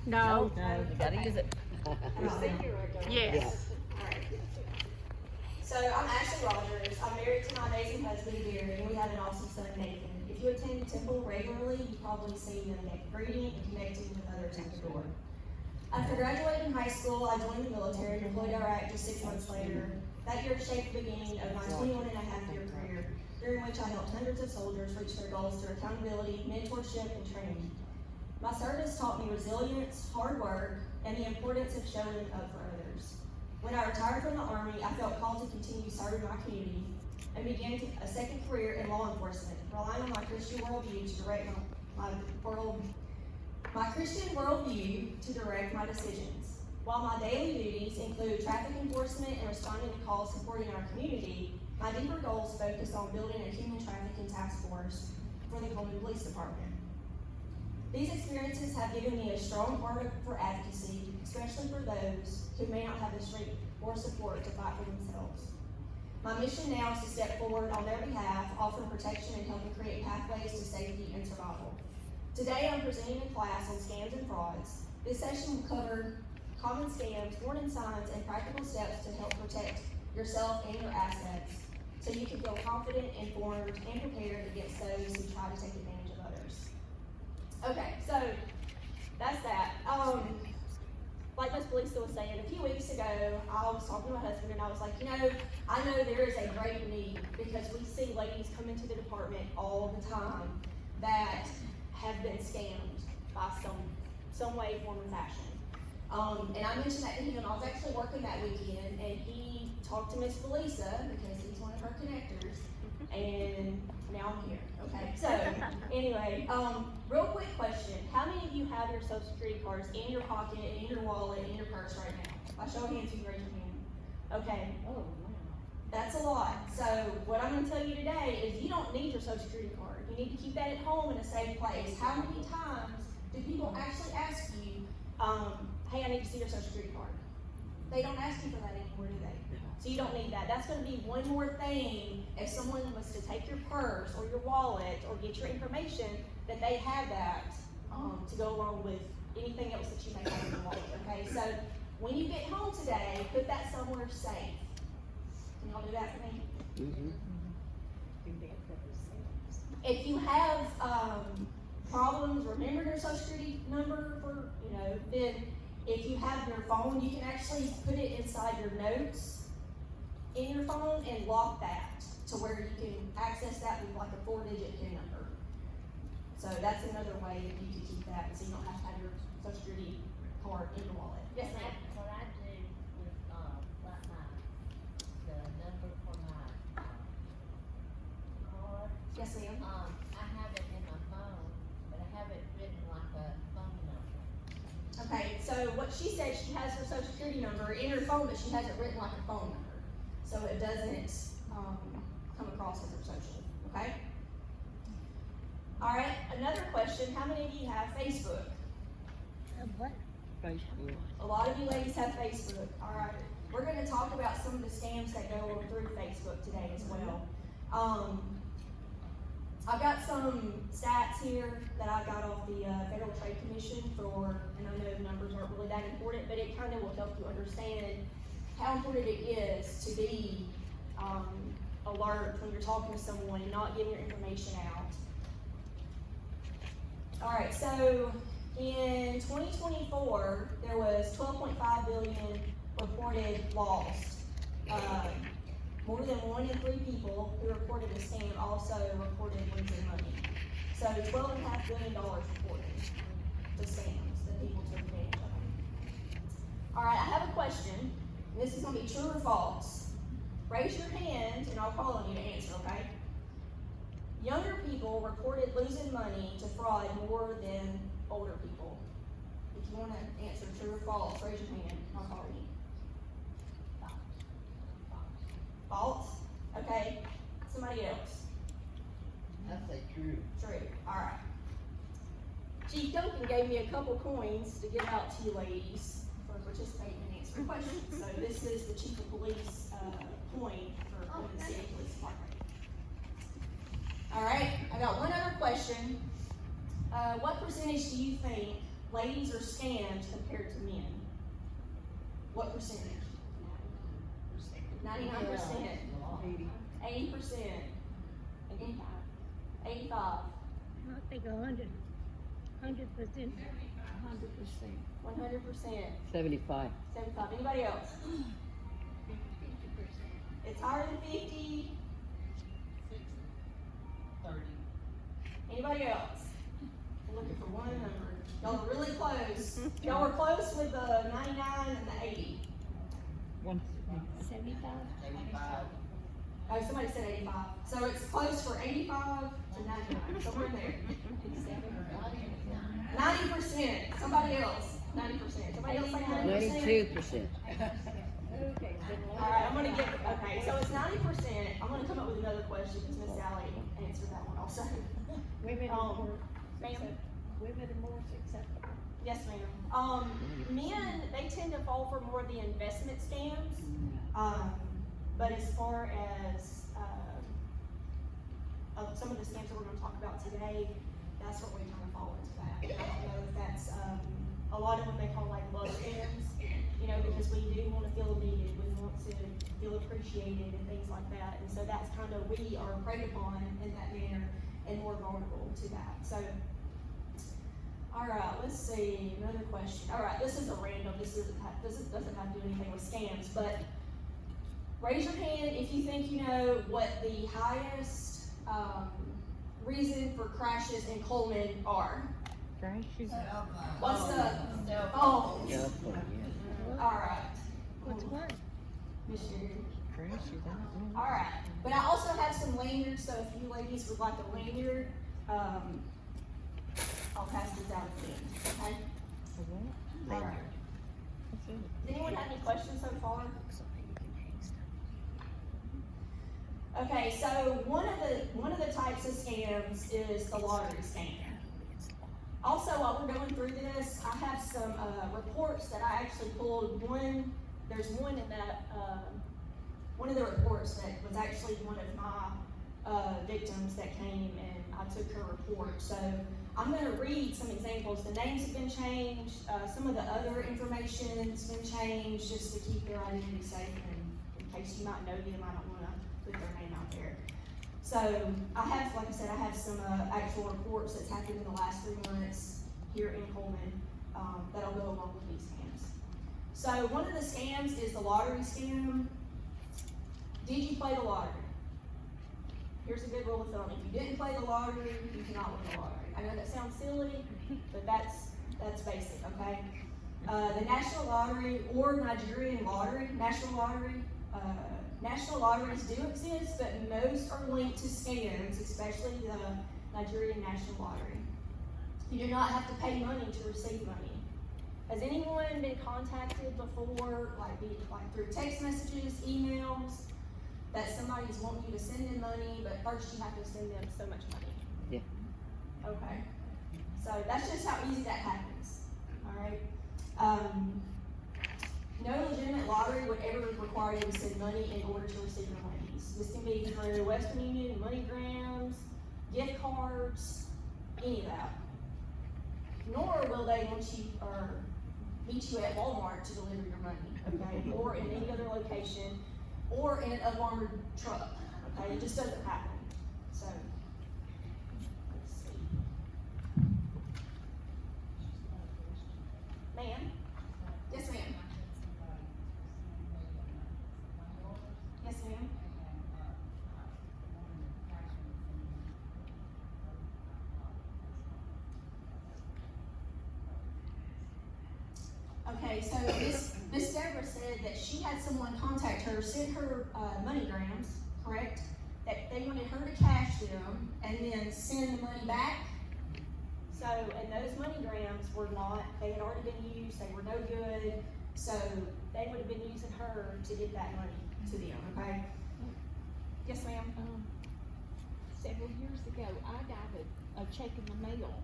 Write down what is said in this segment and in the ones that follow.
No. You gotta use it. Yes. Alright. So I'm Ashley Rogers. I'm married to my amazing husband Gary, and we have an awesome son Nathan. If you attend Temple regularly, you've probably seen them greeting and connecting with others at the door. After graduating high school, I joined the military, deployed to Iraq just 6 months later. That year shaped the beginning of my 21-and-a-half-year career, during which I helped hundreds of soldiers reach their goals through accountability, mentorship, and training. My service taught me resilience, hard work, and the importance of showing up for others. When I retired from the Army, I felt called to continue serving my community and began a second career in law enforcement, relying on my Christian worldview to direct my decisions. While my daily duties include traffic enforcement and responding to calls supporting our community, my deeper goals focus on building a human trafficking task force for the Coleman Police Department. These experiences have given me a strong heart for advocacy, especially for those who may not have the strength or support to fight for themselves. My mission now is to step forward on their behalf, offering protection and helping create pathways to safety and survival. Today I'm presenting a class on scams and frauds. This session will cover common scams, warning signs, and practical steps to help protect yourself and your assets so you can feel confident, informed, and prepared against those who try to take advantage of others. Okay, so that's that. Like Ms. Belisa was saying, a few weeks ago, I was talking to my husband and I was like, I know there is a great need because we see ladies come into the department all the time that have been scammed by some way, form, or fashion. And I mentioned that to him. I was actually working that weekend and he talked to Ms. Belisa because he's one of her connectors, and now I'm here. Okay, so anyway, real quick question. How many of you have your Social Security cards in your pocket, in your wallet, in your purse right now? By show of hands, you can raise your hand. Okay. Oh, wow. That's a lot. So what I'm gonna tell you today is you don't need your Social Security card. You need to keep that at home in a safe place. How many times do people actually ask you, hey, I need to see your Social Security card? They don't ask you for that anymore, do they? So you don't need that. That's going to be one more thing if someone was to take your purse or your wallet or get your information, that they have that to go along with anything else that you may have in your wallet, okay? So when you get home today, put that somewhere safe. Can y'all do that for me? Mm-hmm. If you have problems remembering your Social Security number for, then if you have your phone, you can actually put it inside your notes in your phone and lock that to where you can access that with like a 4-digit PIN number. So that's another way that you can keep that so you don't have to have your Social Security card in your wallet. Yes, ma'am. What I do with like the number for my card. Yes, ma'am. I have it in my phone, but I have it written like a phone number. Okay, so what she said, she has her Social Security number in her phone, but she has it written like a phone number. So it doesn't come across as her social, okay? All right, another question. How many of you have Facebook? What? Facebook. A lot of you ladies have Facebook. All right, we're going to talk about some of the scams that go through Facebook today as well. I've got some stats here that I got off the Federal Trade Commission and I know the numbers aren't really that important, but it kind of will help you understand how important it is to be alert when you're talking to someone and not giving your information out. All right, so in 2024, there was 12.5 billion reported lost. More than 1 in 3 people who reported a scam also reported losing money. So $12.5 billion reported to scams that people took advantage of. All right, I have a question. This is going to be true or false. Raise your hand and I'll call on you to answer, okay? Younger people reported losing money to fraud more than older people. If you want to answer true or false, raise your hand. I'll call on you. False? Okay. Somebody else? I say true. True. Alright. Chief Duncan gave me a couple coins to give out to you ladies for participating and answering questions. So this is the Chief of Police coin for Cleveland City Police Department. Alright, I got one other question. What percentage do you think ladies are scammed compared to men? What percentage? 99%, 80%, 85, I think 100%. 100%, 75. 75. Anybody else? It's higher than 50. 30. Anybody else? I'm looking for one number. Y'all are really close. Y'all were close with the 99 and the 80. 75? 85. Oh, somebody said 85. So it's close for 85 to 99. So we're in there. 90%. Somebody else. 90%. Somebody else say 90%? 92%. Okay, Alright, I'm gonna get, okay, so it's 90%. I'm gonna come up with another question because Miss Sally answered that one also. Women are more, Ma'am? women are more acceptable. Yes, ma'am. Men, they tend to fall for more of the investment scams. But as far as, some of the scams that we're gonna talk about today, that's what we kind of fall into that. And I don't know if that's, a lot of what they call like love scams, you know, because we do wanna feel needed, we want to feel appreciated and things like that. And so that's kind of, we are preyed upon in that manner and more vulnerable to that, so. Alright, let's see, another question. Alright, this is a random, this doesn't have to do anything with scams, but raise your hand if you think you know what the highest, reason for crashes in Coleman are. Crashes? What's the, No. oh, Yeah, yeah. alright. What's what? Miss Sherry. Crashes, I don't know. Alright, but I also have some lanyards, so if you ladies would like a lanyard, I'll pass this out again, okay? Alright. Does anyone have any questions so far? Okay, so one of the types of scams is the lottery scam. Also, while we're going through this, I have some reports that I actually pulled. There's one in that one of the reports that was actually one of my victims that came and I took her report. So I'm going to read some examples. The names have been changed. Some of the other information's been changed just to keep their identity safe and in case you might know them, I don't want to put their name out there. So I have, like I said, I have some actual reports that's happened in the last 3 months here in Coleman that'll go along with these scams. So one of the scams is the lottery scam. Did you play the lottery? Here's a good rule of thumb. If you didn't play the lottery, you cannot win the lottery. I know that sounds silly, but that's basic, okay? The National Lottery or Nigerian Lottery, National lotteries do exist, but most are linked to scams, especially the Nigerian National Lottery. You do not have to pay money to receive money. Has anyone been contacted before, like through text messages, emails, that somebody's wanting you to send them money, but first you have to send them so much money? Yeah. Okay. So that's just how easy that happens, all right? No legitimate lottery would ever require you to send money in order to receive your monies. This can be through Western Union, MoneyGrams, gift cards, any of that. Nor will they want you or meet you at Walmart to deliver your money, okay? Or in any other location, or in a armored truck, okay? It just doesn't happen. So, let's see. Ma'am? Yes, ma'am. Yes, ma'am. Okay, so Miss Deborah said that she had someone contact her, send her MoneyGrams, correct? That they wanted her to cash them and then send the money back. So, and those MoneyGrams were not, they had already been used, they were no good, so they would have been using her to get that money to them, okay? Yes, ma'am? Several years ago, I got a check in the mail,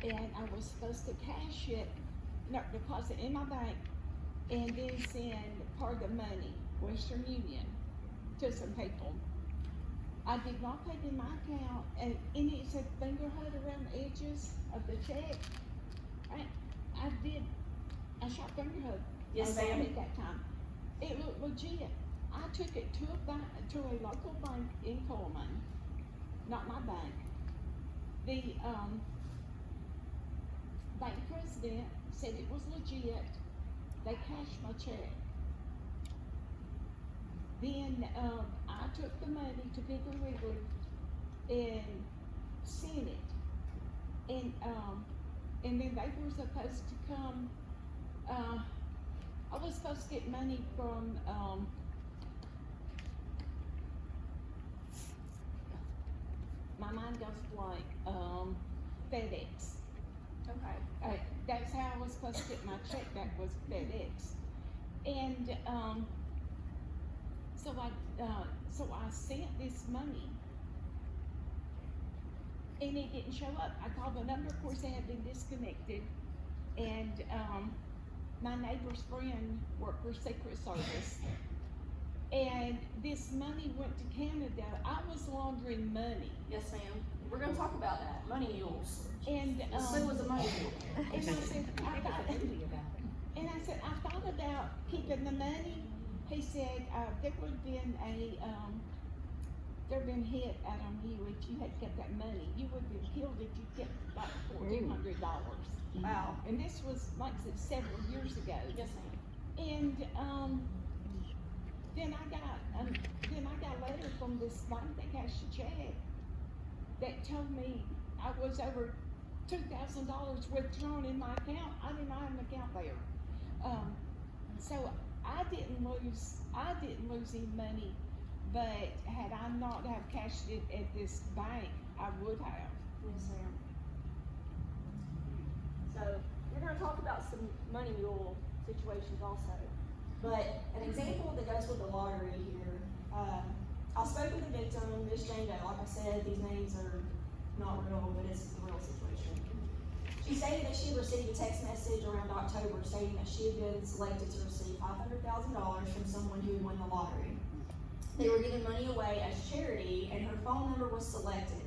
and I was supposed to cash it, no, deposit in my bank, and then send part of the money, Western Union, to some people. I did not pay it in my account, and it said fingerhood around the edges of the check. Fingerhoof. Yes, I bought ma'am. it that time. It looked legit. I took it to a bank, to a local bank in Coleman, not my bank. The, bank president said it was legit. They cashed my check. Then, I took the money to Piggly Wiggly and sent it. And then they were supposed to come, I was supposed to get money from, my mind goes blank, FedEx. Okay. That's how I was supposed to get my check back, was FedEx. And, so I sent this money. And it didn't show up. I called the number, of course, they had been disconnected. And, my neighbor's friend worked for Secret Service. And this money went to Canada. I was laundering money. Yes, ma'am. We're gonna talk about that, money mules. And, Sue was a money mule. and I said, I thought about keeping the money. He said, there would have been there'd been hit out on you if you had kept that money. You would have been killed if you kept like $1,400. Wow. And this was, like I said, several years ago. Yes, ma'am. And, then I got a letter from this bank that cashed a check that told me I was over $2,000 withdrawn in my account. I did not have an account there. So I didn't lose any money, but had I not have cashed it at this bank, I would have. Yes, ma'am. So, we're gonna talk about some money mule situations also. But an example that goes with the lottery here, I spoke with the victim, Miss Jane Doe. Like I said, these names are not real, but it's a real situation. She stated that she had received a text message around October stating that she had been selected to receive $500,000 from someone who had won the lottery. They were giving money away as charity, and her phone number was selected.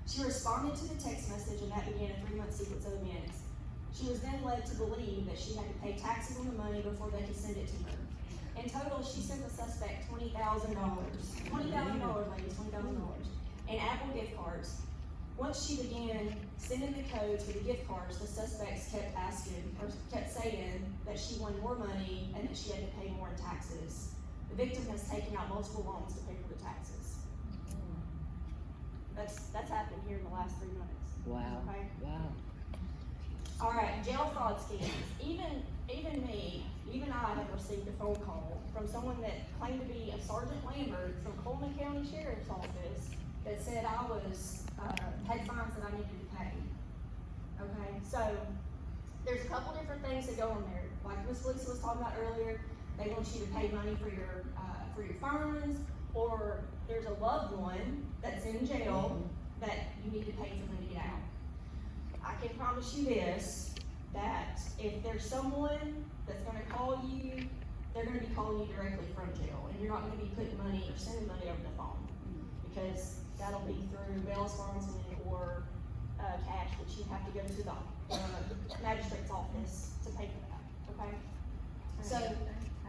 She responded to the text message, and that began a 3-month sequence of events. She was then led to believe that she had to pay taxes on the money before they could send it to her. In total, she sent the suspect $20,000. $20,000, ladies, $20,000. And Apple gift cards. Once she began sending the codes for the gift cards, the suspects kept saying that she won more money and that she had to pay more in taxes. The victim has taken out multiple loans to pay for the taxes. That's happened here in the last 3 months. Wow, Okay? wow. All right, jail fraud schemes. Even I have received a phone call from someone that claimed to be a Sergeant Lambert from Coleman County Sheriff's Office that said I was, had fines that I needed to pay. Okay, so there's a couple different things that go on there. Like Miss Lisa was talking about earlier, they want you to pay money for your fines, or there's a loved one that's in jail that you need to pay for them to get out. I can promise you this, that if there's someone that's gonna call you, they're gonna be calling you directly from jail, and you're not gonna be putting money or sending money over the phone, because that'll be through bail bondsman or, cash, which you have to go to the, magistrate's office to pay for that, okay? So,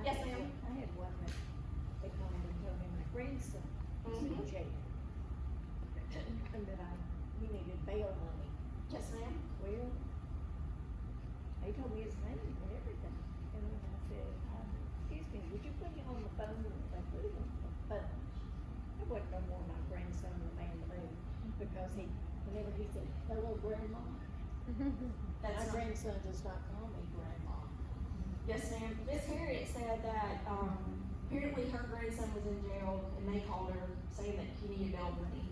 yes, ma'am? I had one that they called me and told me my grandson was in Mhm. jail. And that he needed bail money. Yes, ma'am? Well, they told me his name and everything. And then I said, excuse me, would you put him on the phone? And they put him on the phone. I wasn't no more my grandson the man to me, because whenever he said, hello, grandma, my That's not, grandson does not call me grandma. yes, ma'am. Miss Harriet said that, apparently her grandson was in jail, and they called her saying that he needed bail money.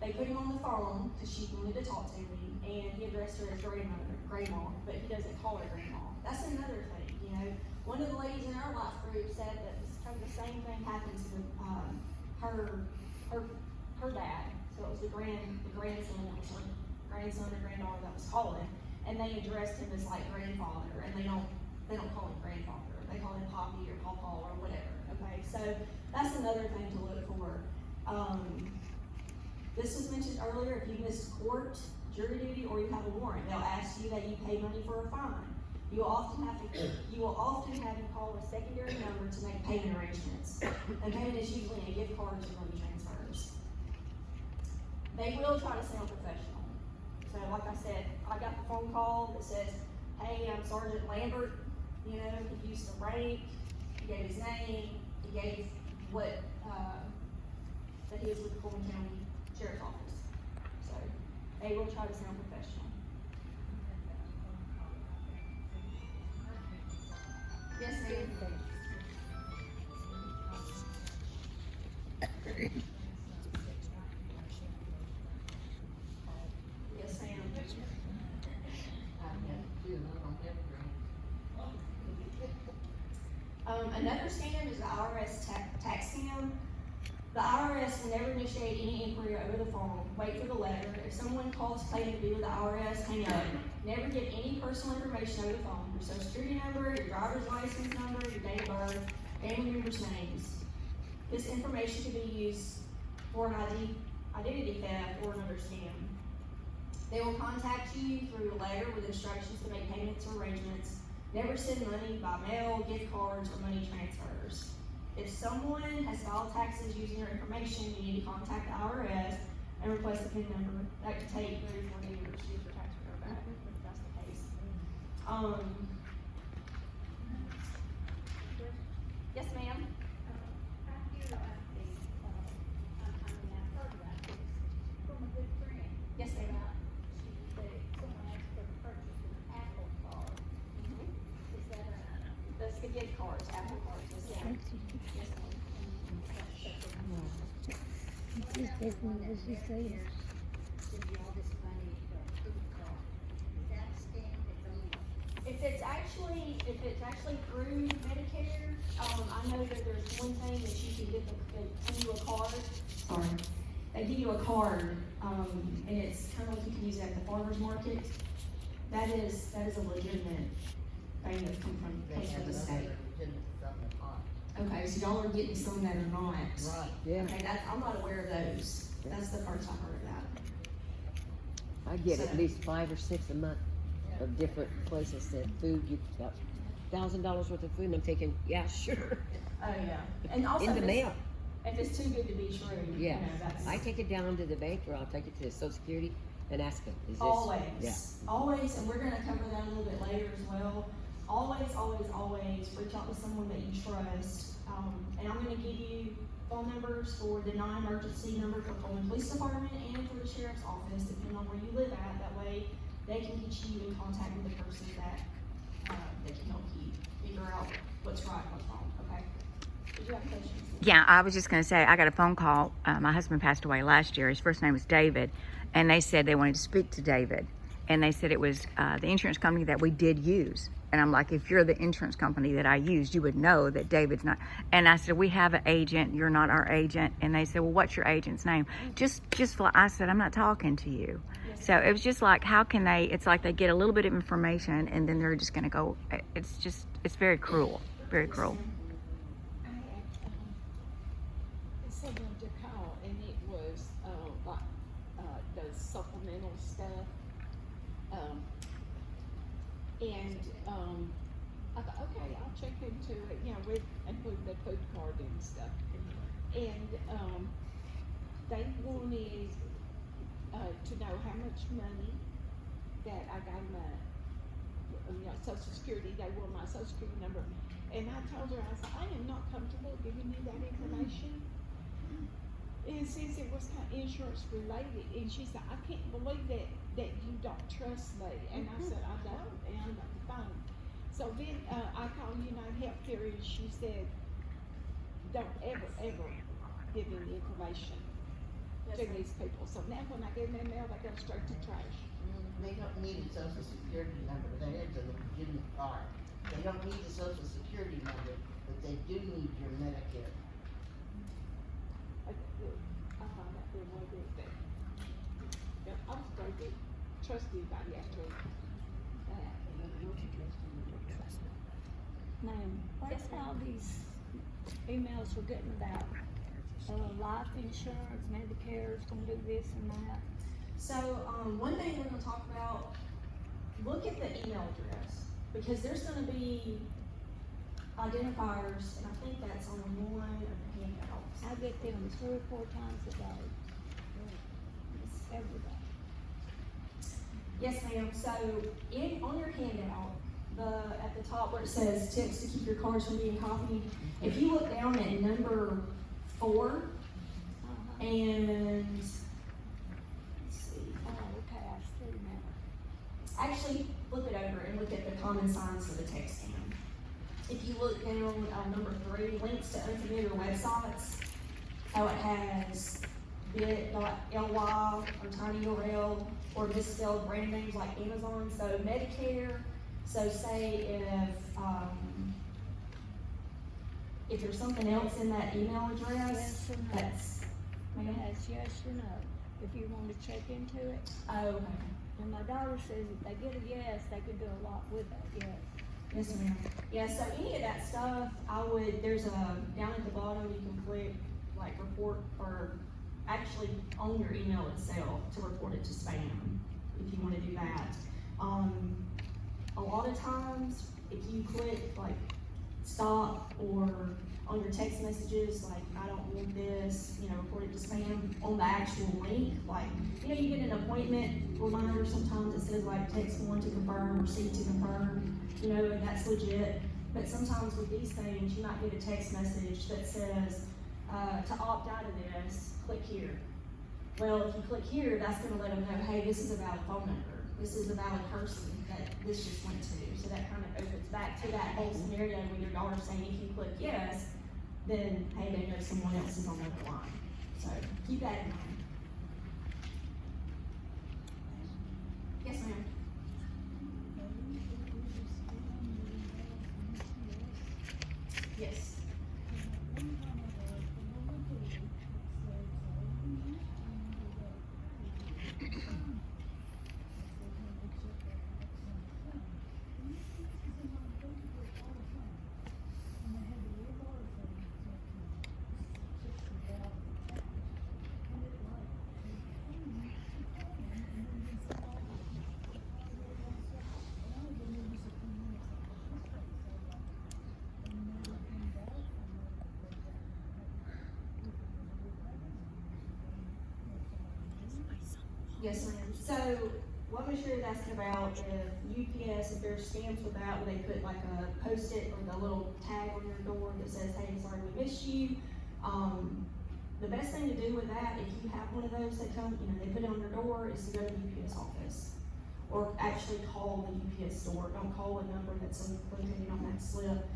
They put him on the phone, cause she wanted to talk to me, and he addressed her as grandma, but he doesn't call her grandma. That's another thing, you know. One of the ladies in our life group said that this kind of the same thing happened to her dad. So it was the grandson, it was her grandson or granddaughter that was calling, and they addressed him as like grandfather, and they don't call him grandfather. They call him Poppy or Pawpaw or whatever. Okay, so that's another thing to look for. This was mentioned earlier, if you missed court, jury duty, or you have a warrant, they'll ask you that you pay money for a fine. You will often have him call a secondary number to make payment arrangements. And payment is usually in gift cards or money transfers. They will try to sound professional. So like I said, I got the phone call that says, hey, I'm Sergeant Lambert, he used the rank, he gave his name, he gave what, that he was with the Coleman County Sheriff's Office. So, they will try to sound professional. Yes, ma'am. Yes, ma'am. Another scam is the IRS tax scam. The IRS will never initiate any inquiry over the phone. Wait for the letter. If someone calls claiming to be with the IRS, hang up. Never give any personal information over the phone. Your social security number, your driver's license number, your date of birth, family members' names. This information can be used for an identity theft or another scam. They will contact you through a letter with instructions to make payments or arrangements. Never send money by mail, gift cards, or money transfers. If someone has filed taxes using your information, you need to contact the IRS and request a PIN number. That could take 3 or 4 years to get your tax return back, if that's the case. Yes, ma'am? I hear about these, I've heard about this from a good friend. Yes, ma'am. Someone asked her to purchase an Apple card. Is that That's the gift cards, Apple cards, yes, ma'am. Yes, ma'am. This business, as you say, give you all this money for a food card. Is that a scam? If it's actually through Medicare, I know that there's one thing that you can get, they send you a card. Sorry. They give you a card, and it's kind of like you can use it at the farmer's market. That is a legitimate thing that comes from the state. Okay, so y'all are getting some that are not. Right. Yeah, Okay, I'm not aware of those. That's the first I heard of that. I get at least 5 or 6 a month of different places that food, you got $1,000 worth of food, and I'm thinking, yeah, sure. Oh, yeah. And also, In the if mail, it's too good to be true, yeah. that's. I take it down to the bank, or I'll take it to the Social Security and ask them, is this? Always. Yeah. Always, and we're gonna cover that a little bit later as well. Always, always, always reach out to someone that you trust. And I'm gonna give you phone numbers for the non-emergency number for Coleman Police Department and for the Sheriff's Office, depending on where you live at. That way, they can get you in contact with the person that can help you figure out what's right and what's wrong, okay? Did you have questions? Yeah, I was just going to say, I got a phone call. My husband passed away last year. His first name was David. And they said they wanted to speak to David. And they said it was the insurance company that we did use. And I'm like, if you're the insurance company that I used, you would know that David's not. And I said, we have an agent. You're not our agent. And they said, well, what's your agent's name? I said, I'm not talking to you. So it was just like, how can they, it's like they get a little bit of information and then they're just going to go, it's very cruel, very cruel. I had someone to call, and it was the supplemental stuff. I thought, okay, I'll check into it, with including the food card and stuff. And they wanted to know how much money that I got my, Social Security. They want my Social Security number. And I told her, I said, I am not comfortable giving you that information. And since it was kind of insurance related, and she said, I can't believe that you don't trust me. And I said, I don't, and I'm on the phone. So then I called United Healthcare, and she said, don't ever give any information to these people. So now when I get them mail, they go straight to trash. They don't need a social security number, that is a legitimate card. They don't need the social security number, but they do need your Medicare. I found out there was that. I was going to trust anybody after that. Ma'am, what's all these emails we're getting about, life insurance, Medicare's gonna do this and that? So, one thing we're gonna talk about, look at the email address. because there's gonna be identifiers, and I think that's on one of the handouts. I get them 3 or 4 times a day. It's every day. Yes, ma'am. So on your handout, at the top where it says tips to keep your cards from being copied, if you look down at number 4 Uh-huh. and let's see, Oh, okay, I see now. actually flip it over and look at the common signs for the text scan. If you look down number 3, links to unfamiliar websites, how it has bit.ly or tinyurl or misspelled brand names like Amazon. So Medicare. So say if there's something else in that email address, Yes or no? that's It has yes or no, if you want to check into it. okay. And my daughter says if they get a yes, they can do a lot with that yes. Yes, ma'am. Yeah, so any of that stuff, there's down at the bottom, you can click like report, or actually on your email itself to report it to spam, if you wanna do that. A lot of times, if you click like stop, or on your text messages, like I don't want this, report it to spam, on the actual link, like, you get an appointment reminder sometimes that says like text 1 to confirm or C to confirm, and that's legit. But sometimes with these things, you might get a text message that says, to opt out of this, click here. Well, if you click here, that's gonna let them know, hey, this is a valid phone number. This is a valid person that this just went to. So that kind of opens back to that whole scenario with your daughter saying, if you click yes, then, hey, they know someone else is on the other line. So keep that in mind. Yes, ma'am. Yes. Yes, ma'am. So what Ms. Sherry is asking about, if UPS, if there's stamps with that, where they put like a Post-it or the little tag on your door that says, hey, sorry we missed you. The best thing to do with that, if you have one of those that come, they put it on your door, is to go to the UPS office. Or actually call the UPS store. Don't call a number that's located on that slip.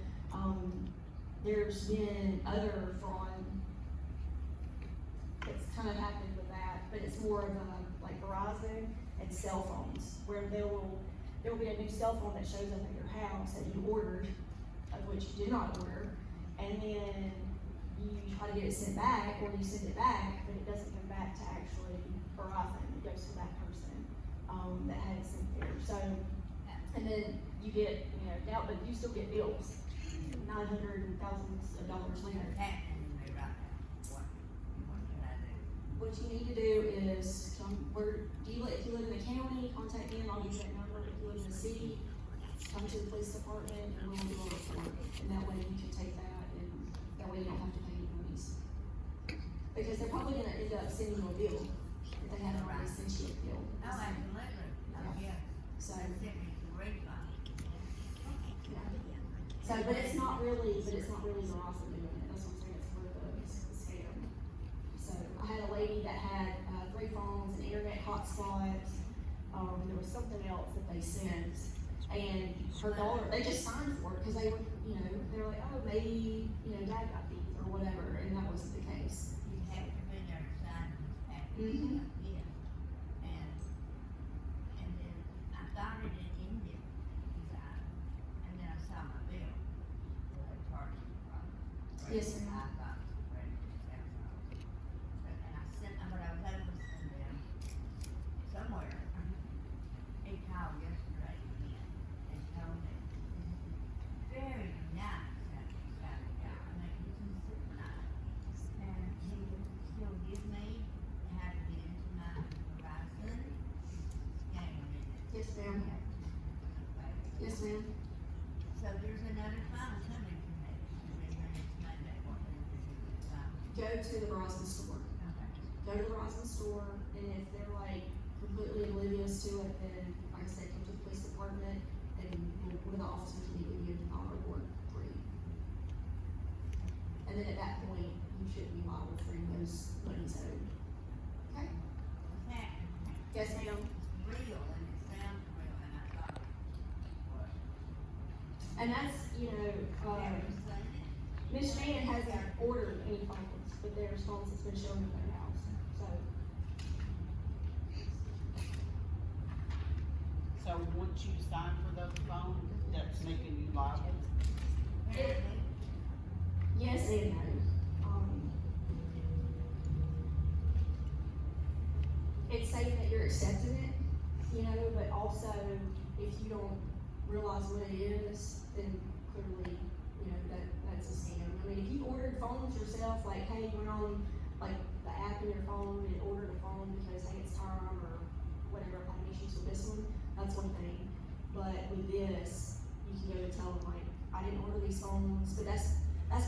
There's been other fraud that's kind of happened with that, but it's more of like Verizon and cell phones, where there will be a new cell phone that shows up at your house that you ordered, of which you did not order, and then you try to get it sent back, or you send it back, but it doesn't come back to actually Verizon. It goes to that person that had it sent there. So, and then you get, now, but you still get bills, $900 and thousands of dollars later. What you need to do is if you live in the county, contact them, I'll give you that number. If you live in the city, come to the police department and we'll do a report. And that way you can take that, and that way you don't have to pay any monies. Because they're probably gonna end up sending you a bill if they haven't already sent you a bill. So, but it's not really Verizon doing it. That's what I'm saying, it's for the scam. So I had a lady that had 3 phones, an internet hotspot, there was something else that they sent, and her daughter, they just signed for it because they were, they were like, oh, maybe, dad got these or whatever, and that wasn't the case. Mm-hmm. Yes, ma'am. Yes, ma'am. Yes, ma'am. So there's another phone coming from me, next Monday, what is it? Go to the Verizon store. Go to the Verizon store, and if they're like completely oblivious to it, then like I said, come to the police department, and one of the officers will meet with you on a warrant for you. And then at that point, you should be liable for any of those monies owed. Okay? Yes, ma'am. Real, and it sounds real, and I thought it was. And that's, you know, Never seen it. Ms. Shannon hasn't ordered any phones, but there's phones that's been shown at their house, so. So once you sign for those phones, that's making you liable? Yes and no. It's saying that you're accepting it, you know, but also if you don't realize what it is, then clearly, you know, that's a scam. I mean, if you ordered phones yourself, like, hey, you went on, like, the app in your phone and ordered a phone because, hey, it's time or whatever, I'm having issues with this one, that's one thing. But with this, you can go and tell them, like, I didn't order these phones, but that's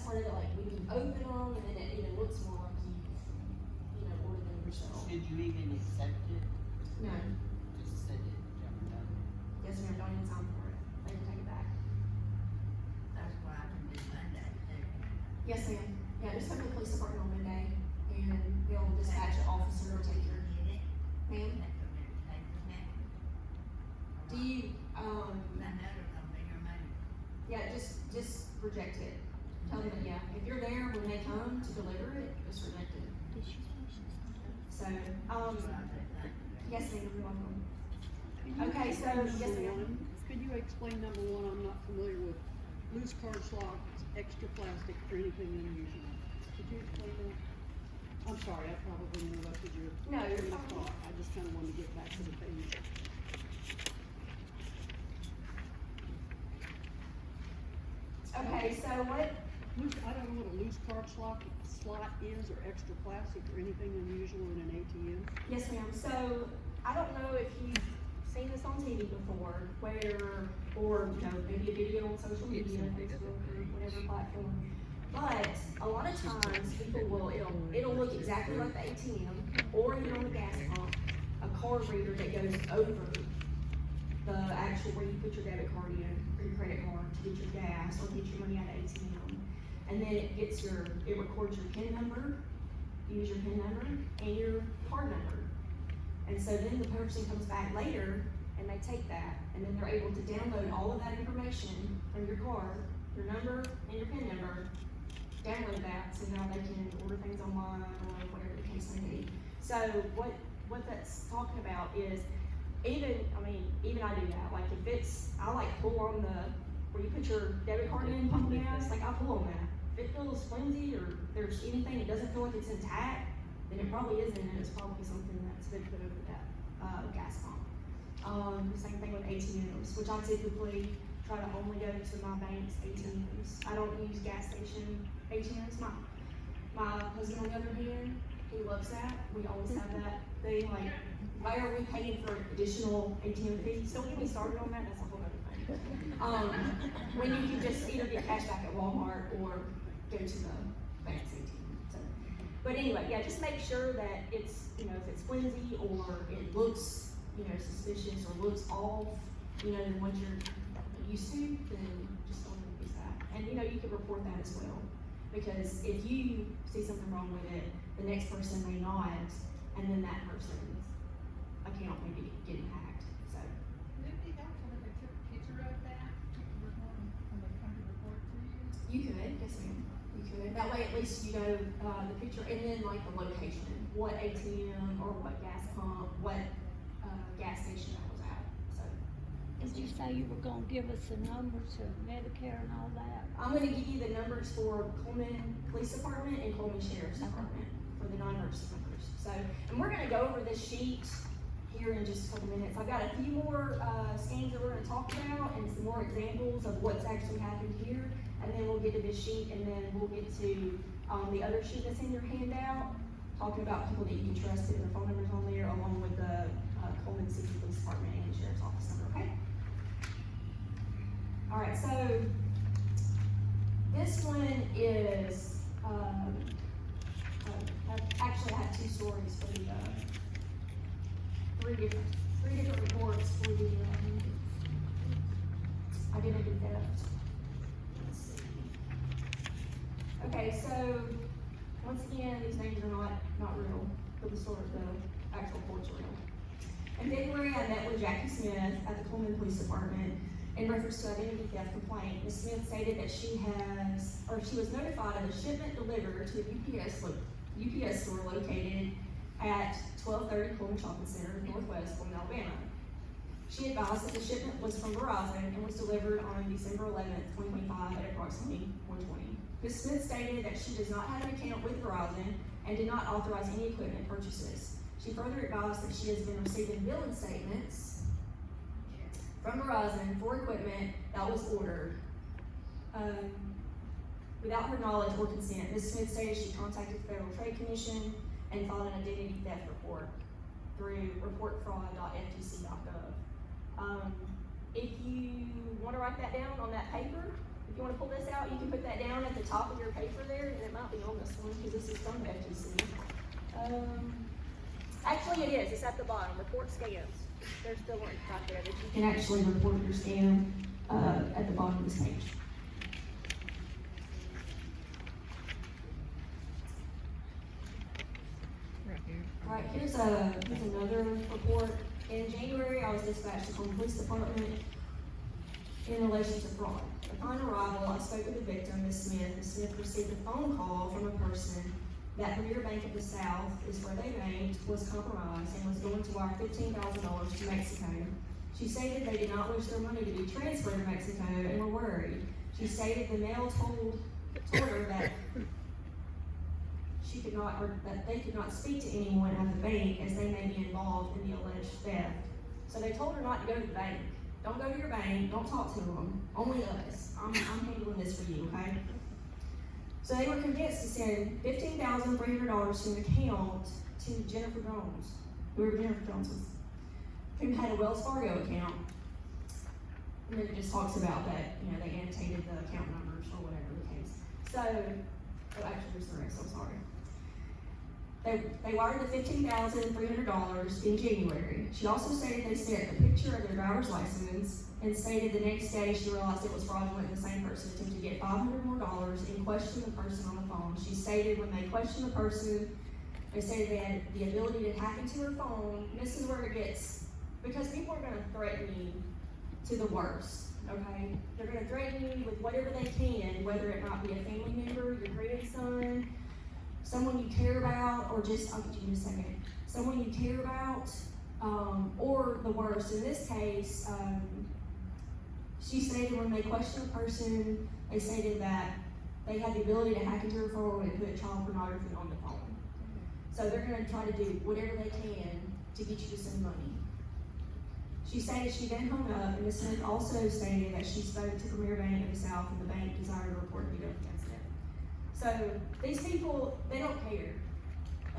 part of it, like, when you open them, and then it even looks more like you know, ordered them yourself. Did you even accept it? No, Just said it, no. yes, ma'am, don't even sign for it, they can take it back. That's why I can do Monday, too. Yes, ma'am, yeah, just come to the police department on Monday, and they'll dispatch an officer or take your, Get it? ma'am, That's what it takes now. do you, I know they're gonna be your money. yeah, just reject it. Tell them, that, yeah, if you're there when they come to deliver it, just reject it. So, yes, ma'am, you're welcome. Okay, so, yes, ma'am. Could you explain number one, I'm not familiar with loose card slots, extra plastic, or anything unusual. Could you explain that? I'm sorry, I probably interrupted your. No, you're train of fine. thought. I just kinda wanted to get back to the page. Okay, so what, I don't know what a loose card slot is, or extra plastic, or anything unusual in an ATM. yes, ma'am, so, I don't know if you've seen this on TV before, where, or, you know, maybe a video on social media, Facebook, or whatever platform. But, a lot of times, people will, it'll look exactly like the ATM, or even on the gas pump, a card reader that goes over the actual, where you put your debit card in, or your credit card to get your gas, or get your money out of ATM. And then it records your PIN number, use your PIN number, and your card number. And so then the person comes back later, and they take that, and then they're able to download all of that information from your card, your number and your PIN number, download that, so now they can order things online or whatever the case may be. So what that's talking about is, even I do that, like if it's, I like pull on where you put your debit card in, pump gas, like I pull on that. If it feels flimsy or there's anything that doesn't feel like it's intact, then it probably isn't, and it's probably something that's been put over that, gas pump. The same thing with ATMs, which I typically try to only go to my bank's ATMs. I don't use gas station ATMs. My husband, on the other hand, he loves that. We always have that thing, like, why are we paying for additional ATM fees? Don't get me started on that, that's a whole other thing. When you can just either get cash back at Walmart or go to the bank's ATM, so. But anyway, yeah, just make sure that it's, you know, if it's flimsy or it looks, you know, suspicious or looks off, you know, than what you're used to, then just don't use that. And, you know, you can report that as well. Because if you see something wrong with it, the next person may not, and then that person's account may be getting hacked, so. Would it be helpful if they took a picture of that, when they come to report to you? You could, yes ma'am, you could. That way at least you know, the picture, and then like the location, what ATM or what gas pump, what, gas station that was at, so. Did you say you were gonna give us the numbers of Medicare and all that? I'm gonna give you the numbers for Coleman Police Department and Coleman Sheriff's Department for the non-emergency numbers. So, and we're gonna go over this sheet here in just a couple minutes. I've got a few more, scans that we're gonna talk about and some more examples of what's actually happened here. And then we'll get to this sheet, and then we'll get to, the other sheet that's in your handout, talking about people that you can trust and their phone numbers on there, along with the, Coleman City Police Department and the Sheriff's Office number, okay? Alright, so this one is, actually I have two stories for the, three different reports for the, identity theft. Let's see. Okay, so, once again, these names are not real, but the story, the actual report's real. In February, I met with Jackie Smith at the Coleman Police Department in reference to identity theft complaint. Ms. Smith stated that she was notified of a shipment delivered to a UPS store located at 1230 Coleman Shopping Center, Northwest Coleman, Alabama. She advised that the shipment was from Verizon and was delivered on December 11th, 2025 at approximately 1:20. Ms. Smith stated that she does not have an account with Verizon and did not authorize any equipment purchases. She further advised that she has been receiving billing statements from Verizon for equipment that was ordered. Without her knowledge or consent, Ms. Smith stated she contacted the Federal Trade Commission and filed an identity theft report through reportfraud.ftc.gov. If you wanna write that down on that paper, if you wanna pull this out, you can put that down at the top of your paper there, and it might be on this one, because this is from the FTC. Actually it is, it's at the bottom, report scams. There's still one right there that you can actually report your scam, at the bottom of this page. Alright, here's another report. In January, I was dispatched to the Police Department in relation to fraud. Upon arrival, I spoke with the victim, Ms. Smith. Ms. Smith received a phone call from a person that Premier Bank of the South is where they banked, was compromised and was going to wire $15,000 to Mexico. She stated they did not wish their money to be transferred to Mexico and were worried. She stated the mail told her that she could not, or that they could not speak to anyone at the bank as they may be involved in the alleged theft. So they told her not to go to the bank. Don't go to your bank, don't talk to them, only us. I'm handling this for you, okay? So they were convinced to send $15,300 to an account to Jennifer Jones, whoever Jennifer Jones was, who had a Wells Fargo account. And then it just talks about that, you know, they annotated the account numbers or whatever the case. So, actually there's the rest, I'm sorry. They wired the $15,300 in January. She also stated they sent a picture of their driver's license and stated the next day she realized it was fraudulent and the same person attempted to get $500 more and questioned the person on the phone. She stated when they questioned the person, they stated they had the ability to hack into her phone. And this is where it gets, because people are gonna threaten you to the worst, okay? They're gonna threaten you with whatever they can, whether it might be a family member, your grandson, someone you care about, or just, I'll get you in a second, someone you care about, or the worst. In this case, she stated when they questioned the person, they stated that they had the ability to hack into her phone and put child pornography on the phone. So they're gonna try to do whatever they can to get you to send money. She stated she then hung up, and Ms. Smith also stated that she spoke to Premier Bank of the South and the bank desired a report to be done against it. So these people, they don't care.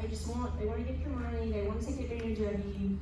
They want to get your money, they want to take advantage of you.